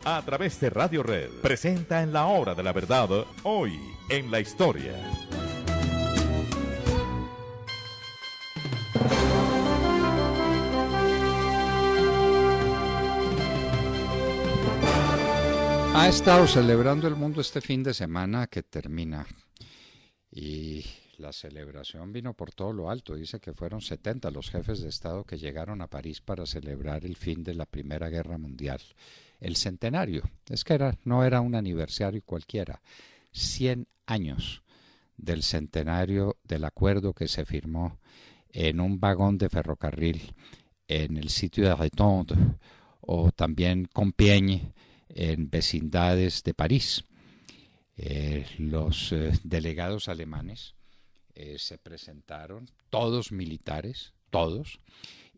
a través de Radio Red, presenta en la hora de la verdad, hoy en la historia. Ha estado celebrando el mundo este fin de semana que termina y la celebración vino por todo lo alto. Dice que fueron 70 los jefes de Estado que llegaron a París para celebrar el fin de la Primera Guerra Mundial. El centenario, es que no era un aniversario cualquiera, 100 años del centenario del acuerdo que se firmó en un vagón de ferrocarril en el sitio de Rétonde o también Compiègne, en vecindades de París. Los delegados alemanes se presentaron, todos militares, todos,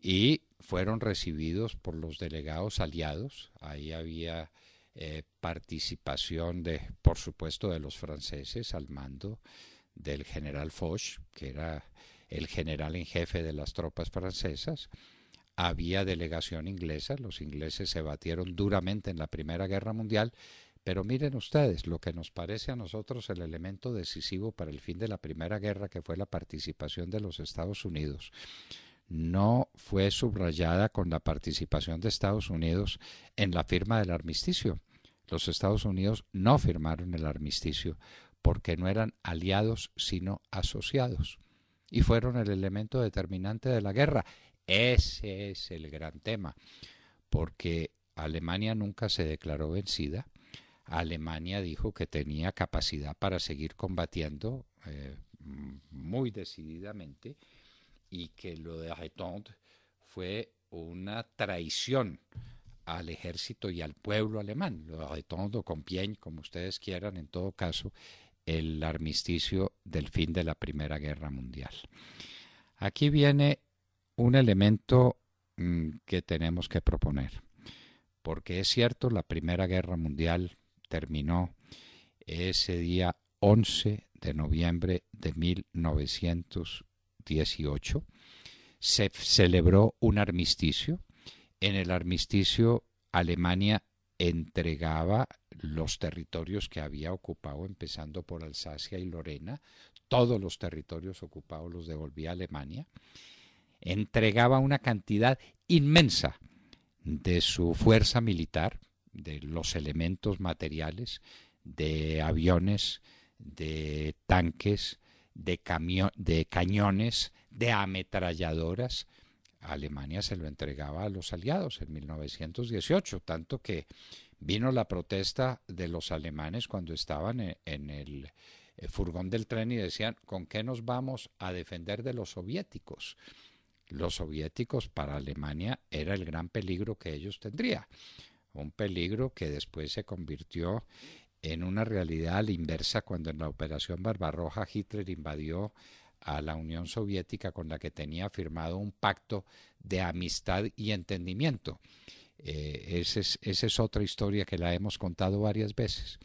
y fueron recibidos por los delegados aliados. Ahí había participación por supuesto, de los franceses al mando del general Foch, que era el general en jefe de las tropas francesas. Había delegación inglesa, los ingleses se batieron duramente en la Primera Guerra Mundial, pero miren ustedes, lo que nos parece a nosotros el elemento decisivo para el fin de la Primera Guerra, que fue la participación de los Estados Unidos, no fue subrayada con la participación de Estados Unidos en la firma del armisticio. Los Estados Unidos no firmaron el armisticio porque no eran aliados sino asociados y fueron el elemento determinante de la guerra. Ese es el gran tema, porque Alemania nunca se declaró vencida. Alemania dijo que tenía capacidad para seguir combatiendo muy decididamente y que lo de Rétonde fue una traición al ejército y al pueblo alemán. Lo de Rétonde o Compiègne, como ustedes quieran, en todo caso, el armisticio del fin de la Primera Guerra Mundial. Aquí viene un elemento que tenemos que proponer, porque es cierto, la Primera Guerra Mundial terminó ese día 11 de noviembre de 1918. Se celebró un armisticio. En el armisticio, Alemania entregaba los territorios que había ocupado, empezando por Alsacia y Lorena. Todos los territorios ocupados los devolvía a Alemania. Entregaba una cantidad inmensa de su fuerza militar, de los elementos materiales, de aviones, de tanques, de cañones, de ametralladoras. Alemania se lo entregaba a los aliados en 1918, tanto que vino la protesta de los alemanes cuando estaban en el furgón del tren y decían: ¿con qué nos vamos a defender de los soviéticos? Los soviéticos para Alemania era el gran peligro que ellos tendrían, un peligro que después se convirtió en una realidad a la inversa cuando en la Operación Barbarroja Hitler invadió a la Unión Soviética, con la que tenía firmado un pacto de amistad y entendimiento. Esa es otra historia que la hemos contado varias veces.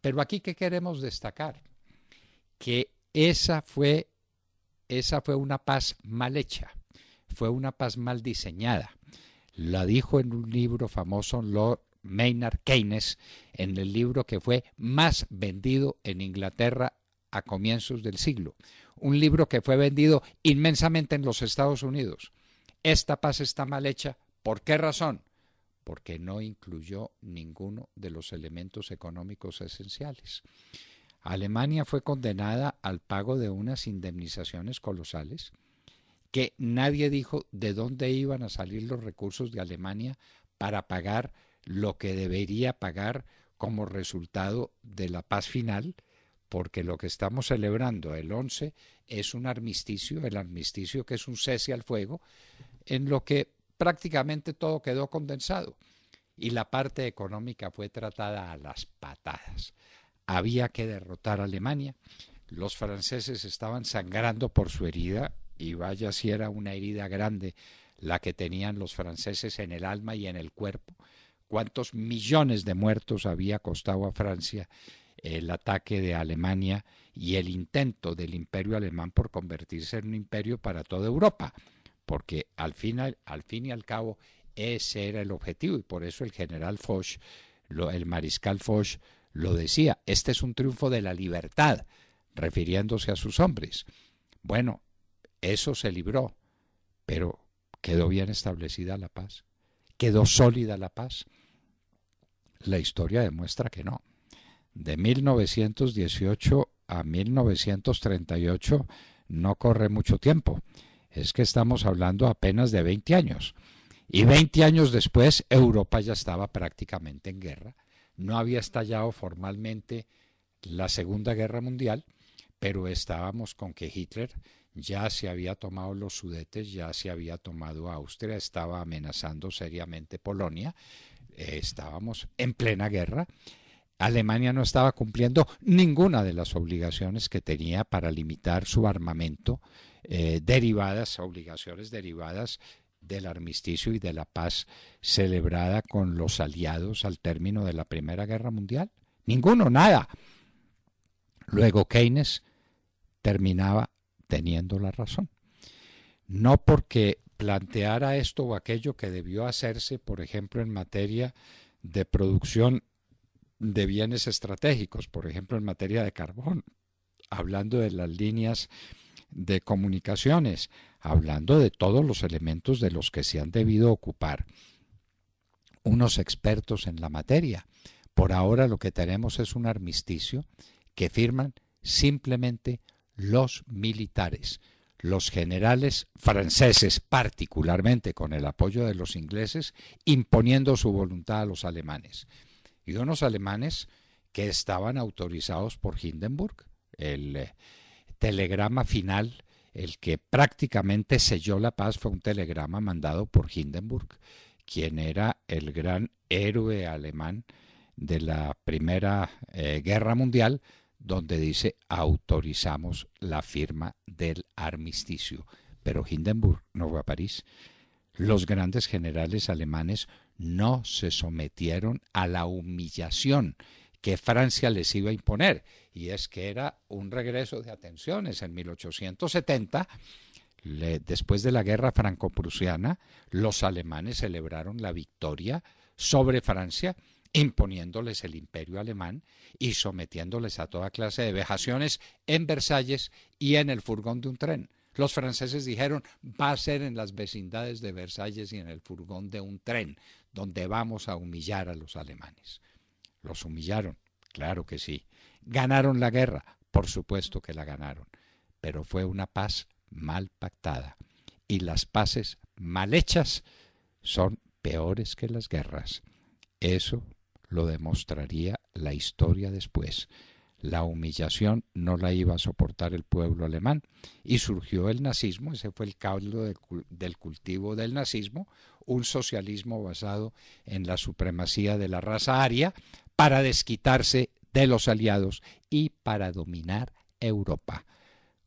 Pero aquí, ¿qué queremos destacar? Que esa fue una paz mal hecha. Fue una paz mal diseñada. La dijo en un libro famoso Lord Maynard Keynes, en el libro que fue más vendido en Inglaterra a comienzos del siglo. Un libro que fue vendido inmensamente en los Estados Unidos. Esta paz está mal hecha. ¿Por qué razón? Porque no incluyó ninguno de los elementos económicos esenciales. Alemania fue condenada al pago de unas indemnizaciones colosales, que nadie dijo de dónde iban a salir los recursos de Alemania para pagar lo que debería pagar como resultado de la paz final, porque lo que estamos celebrando el 11 es un armisticio, el armisticio que es un cese al fuego, en lo que prácticamente todo quedó condensado y la parte económica fue tratada a las patadas. Había que derrotar a Alemania, los franceses estaban sangrando por su herida, y vaya si era una herida grande la que tenían los franceses en el alma y en el cuerpo. ¿Cuántos millones de muertos había costado a Francia el ataque de Alemania y el intento del imperio alemán por convertirse en un imperio para toda Europa? Porque al fin y al cabo ese era el objetivo, y por eso el general Foch el mariscal Foch lo decía, este es un triunfo de la libertad, refiriéndose a sus hombres. Bueno, eso se libró, pero ¿quedó bien establecida la paz? ¿Quedó sólida la paz? La historia demuestra que no. De 1918 a 1938 no corre mucho tiempo. Es que estamos hablando apenas de 20 años. Y 20 años después, Europa ya estaba prácticamente en guerra. No había estallado formalmente la Segunda Guerra Mundial, pero estábamos con que Hitler ya se había tomado los Sudetes, ya se había tomado Austria, estaba amenazando seriamente Polonia, estábamos en plena guerra. Alemania no estaba cumpliendo ninguna de las obligaciones que tenía para limitar su armamento, obligaciones derivadas del armisticio y de la paz celebrada con los aliados al término de la Primera Guerra Mundial. Ninguno, nada. Luego Keynes terminaba teniendo la razón. No porque planteara esto o aquello que debió hacerse, por ejemplo, en materia de producción de bienes estratégicos, por ejemplo, en materia de carbón, hablando de las líneas de comunicaciones, hablando de todos los elementos de los que se han debido ocupar unos expertos en la materia. Por ahora lo que tenemos es un armisticio que firman simplemente los militares, los generales franceses, particularmente con el apoyo de los ingleses, imponiendo su voluntad a los alemanes. Y unos alemanes que estaban autorizados por Hindenburg. El telegrama final, el que prácticamente selló la paz, fue un telegrama mandado por Hindenburg, quien era el gran héroe alemán de la Primera Guerra Mundial, donde dice autorizamos la firma del armisticio. Pero Hindenburg no fue a París. Los grandes generales alemanes no se sometieron a la humillación que Francia les iba a imponer, y es que era un regreso de atenciones. En 1870, después de la guerra franco-prusiana, los alemanes celebraron la victoria sobre Francia, imponiéndoles el imperio alemán y sometiéndoles a toda clase de vejaciones en Versalles y en el furgón de un tren. Los franceses dijeron, va a ser en las vecindades de Versalles y en el furgón de un tren, donde vamos a humillar a los alemanes. ¿Los humillaron? Claro que sí. ¿Ganaron la guerra? Por supuesto que la ganaron. Pero fue una paz mal pactada. Y las paces mal hechas son peores que las guerras. Eso lo demostraría la historia después. La humillación no la iba a soportar el pueblo alemán y surgió el nazismo. Ese fue el caldo del cultivo del nazismo, un socialismo basado en la supremacía de la raza aria para desquitarse de los aliados y para dominar Europa.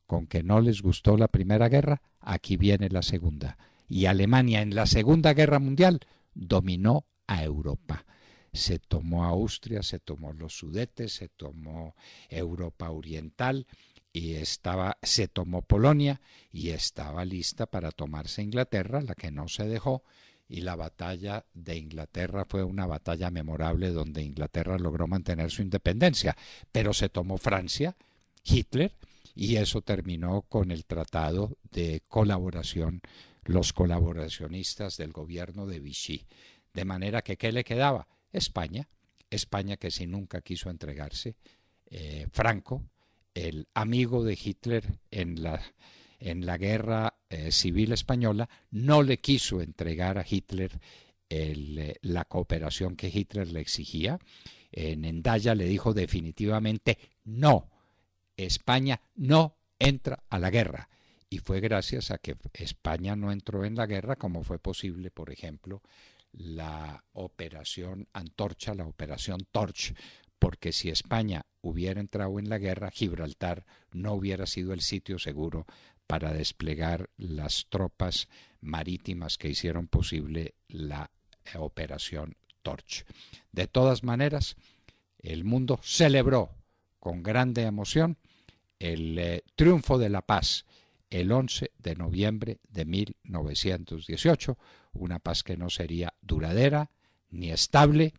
Con que no les gustó la Primera Guerra, aquí viene la Segunda. Y Alemania en la Segunda Guerra Mundial dominó a Europa. Se tomó Austria, se tomó los Sudetes, se tomó Europa Oriental y se tomó Polonia y estaba lista para tomarse Inglaterra, la que no se dejó. Y la batalla de Inglaterra fue una batalla memorable donde Inglaterra logró mantener su independencia, pero se tomó Francia, Hitler, y eso terminó con el tratado de colaboración, los colaboracionistas del gobierno de Vichy. De manera que, ¿qué le quedaba? España, que si nunca quiso entregarse. Franco, el amigo de Hitler en la guerra civil española, no le quiso entregar a Hitler la cooperación que Hitler le exigía. En Hendaya le dijo definitivamente no, España no entra a la guerra. Y fue gracias a que España no entró en la guerra como fue posible, por ejemplo, la operación Antorcha, la operación Torch, porque si España hubiera entrado en la guerra, Gibraltar no hubiera sido el sitio seguro para desplegar las tropas marítimas que hicieron posible la operación Torch. De todas maneras, el mundo celebró con grande emoción el triunfo de la paz el 11 de noviembre de 1918, una paz que no sería duradera ni estable,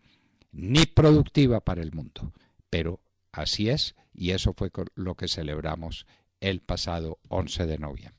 ni productiva para el mundo. Pero así es, y eso fue lo que celebramos el pasado 11 de noviembre.